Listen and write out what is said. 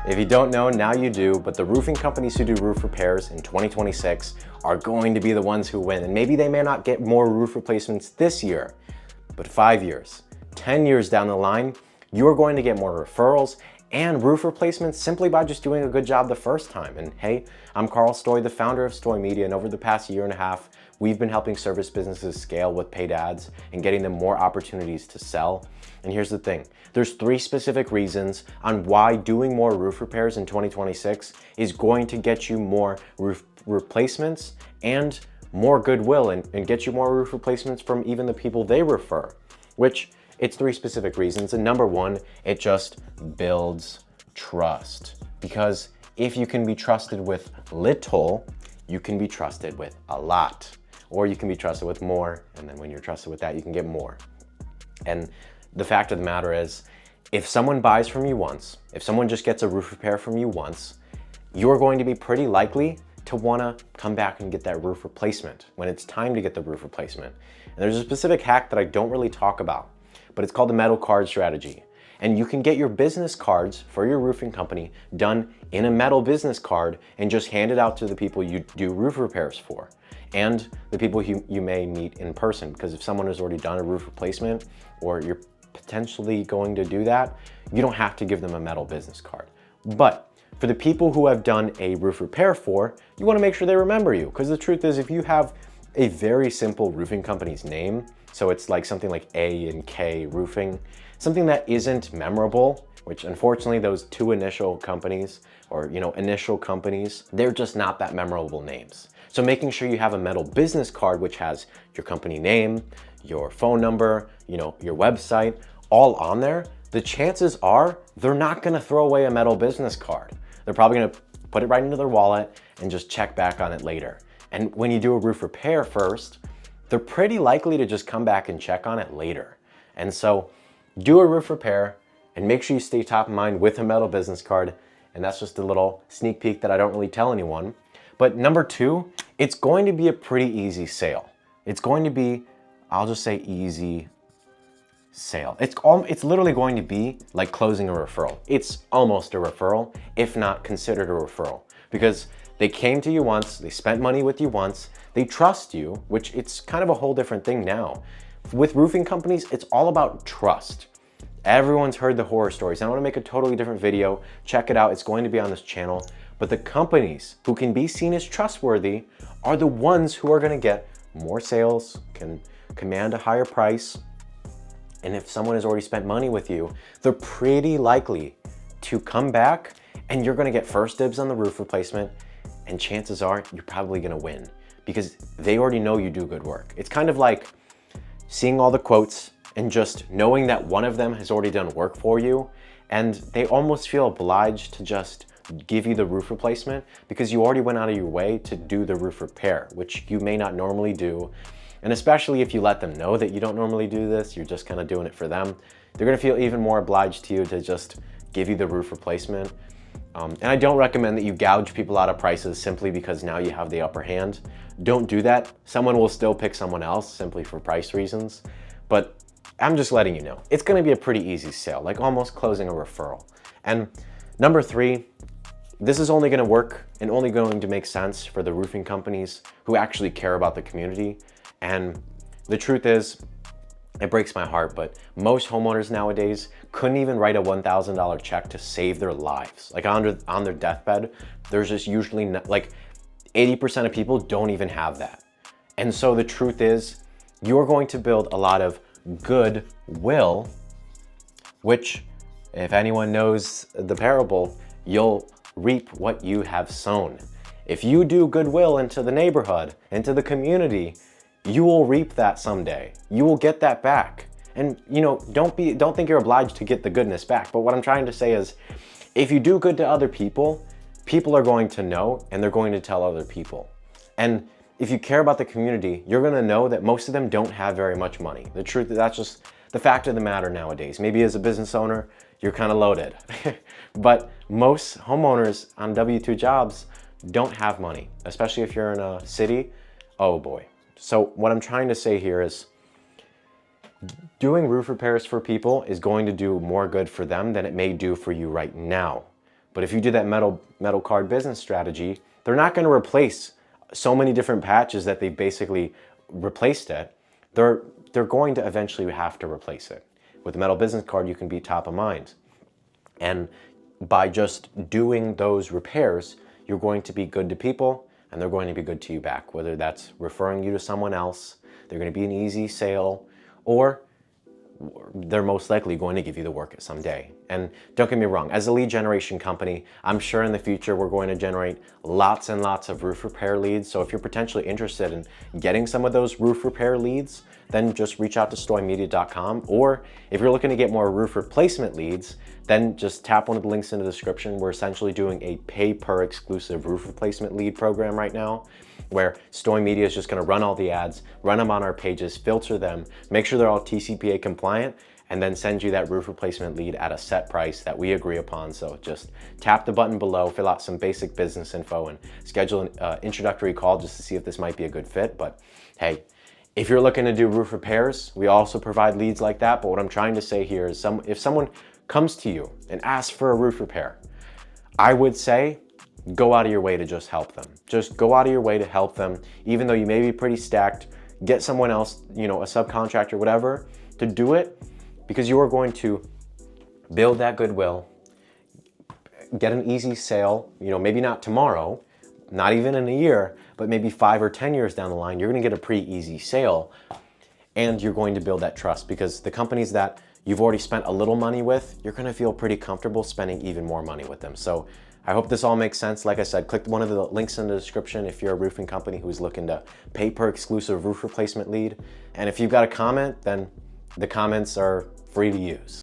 If you don't know, now you do, but the roofing companies who do roof repairs in 2026 are going to be the ones who win. And maybe they may not get more roof replacements this year, but 5 years, 10 years down the line, you're going to get more referrals and roof replacements simply by just doing a good job the first time. And hey, I'm Carl Stoy, the founder of Stoy Media, and over the past year and a half, we've been helping service businesses scale with paid ads and getting them more opportunities to sell. And here's the thing, there's 3 specific reasons on why doing more roof repairs in 2026 is going to get you more roof replacements and more goodwill and get you more roof replacements from even the people they refer, which it's 3 specific reasons. And number 1, it just builds trust. Because if you can be trusted with little, you can be trusted with a lot. Or you can be trusted with more, and then when you're trusted with that, you can get more. And the fact of the matter is, if someone buys from you once, if someone just gets a roof repair from you once, you're going to be pretty likely to wanna come back and get that roof replacement when it's time to get the roof replacement. And there's a specific hack that I don't really talk about, but it's called the metal card strategy. And you can get your business cards for your roofing company done in a metal business card and just hand it out to the people you do roof repairs for and the people you may meet in person. Because if someone has already done a roof replacement or you're potentially going to do that, you don't have to give them a metal business card. But for the people who have done a roof repair for, you want to make sure they remember you. Because the truth is, if you have a very simple roofing company's name, so it's like something like A and K Roofing, something that isn't memorable, which unfortunately those 2 initial companies or initial companies, they're just not that memorable names. So making sure you have a metal business card which has your company name, your phone number, your website, all on there, the chances are they're not gonna throw away a metal business card. They're probably gonna put it right into their wallet and just check back on it later. And when you do a roof repair first, they're pretty likely to just come back and check on it later. And so do a roof repair and make sure you stay top of mind with a metal business card. And that's just a little sneak peek that I don't really tell anyone. But number 2, it's going to be a pretty easy sale. It's going to be, I'll just say easy sale. It's literally going to be like closing a referral. It's almost a referral, if not considered a referral, because they came to you once, they spent money with you once, they trust you, which it's kind of a whole different thing now. With roofing companies, it's all about trust. Everyone's heard the horror stories. I want to make a totally different video. Check it out. It's going to be on this channel. But the companies who can be seen as trustworthy are the ones who are going to get more sales, can command a higher price. And if someone has already spent money with you, they're pretty likely to come back and you're going to get first dibs on the roof replacement. And chances are you're probably going to win because they already know you do good work. It's kind of like seeing all the quotes and just knowing that one of them has already done work for you, and they almost feel obliged to just give you the roof replacement because you already went out of your way to do the roof repair, which you may not normally do. And especially if you let them know that you don't normally do this, you're just kind of doing it for them, they're gonna feel even more obliged to you to just give you the roof replacement. And I don't recommend that you gouge people out of prices simply because now you have the upper hand. Don't do that. Someone will still pick someone else simply for price reasons. But I'm just letting you know, it's gonna be a pretty easy sale, like almost closing a referral. And number 3, this is only gonna work and only going to make sense for the roofing companies who actually care about the community. And the truth is, it breaks my heart, but most homeowners nowadays couldn't even write a $1,000 check to save their lives. Like on their deathbed, there's just usually like 80% of people don't even have that. And so the truth is, you're going to build a lot of goodwill, which if anyone knows the parable, you'll reap what you have sown. If you do goodwill into the neighborhood, into the community, you will reap that someday. You will get that back. And don't think you're obliged to get the goodness back. But what I'm trying to say is, if you do good to other people, people are going to know and they're going to tell other people. And if you care about the community, you're gonna know that most of them don't have very much money. The truth is, that's just the fact of the matter nowadays. Maybe as a business owner, you're kind of loaded. But most homeowners on W-2 jobs don't have money, especially if you're in a city. Oh boy. So what I'm trying to say here is, doing roof repairs for people is going to do more good for them than it may do for you right now. But if you do that metal card business strategy, they're not going to replace so many different patches that they basically replaced it. They're going to eventually have to replace it. With the metal business card, you can be top of mind. And by just doing those repairs, you're going to be good to people and they're going to be good to you back. Whether that's referring you to someone else, they're going to be an easy sale, or they're most likely going to give you the work someday. And don't get me wrong, as a lead generation company, I'm sure in the future we're going to generate lots and lots of roof repair leads. So if you're potentially interested in getting some of those roof repair leads, then just reach out to stoymedia.com. Or if you're looking to get more roof replacement leads, then just tap one of the links in the description. We're essentially doing a pay per exclusive roof replacement lead program right now, where Stoy Media is just going to run all the ads, run them on our pages, filter them, make sure they're all TCPA compliant, and then send you that roof replacement lead at a set price that we agree upon. So just tap the button below, fill out some basic business info, and schedule an introductory call just to see if this might be a good fit. But hey, if you're looking to do roof repairs, we also provide leads like that. But what I'm trying to say here is if someone comes to you and asks for a roof repair, I would say go out of your way to just help them. Just go out of your way to help them, even though you may be pretty stacked. Get someone else, a subcontractor, whatever, to do it, because you are going to build that goodwill, get an easy sale, maybe not tomorrow, not even in a year, but maybe 5 or 10 years down the line, you're gonna get a pretty easy sale, and you're going to build that trust, because the companies that you've already spent a little money with, you're gonna feel pretty comfortable spending even more money with them. So I hope this all makes sense. Like I said, click one of the links in the description if you're a roofing company who's looking to pay per exclusive roof replacement lead. And if you've got a comment, then the comments are free to use.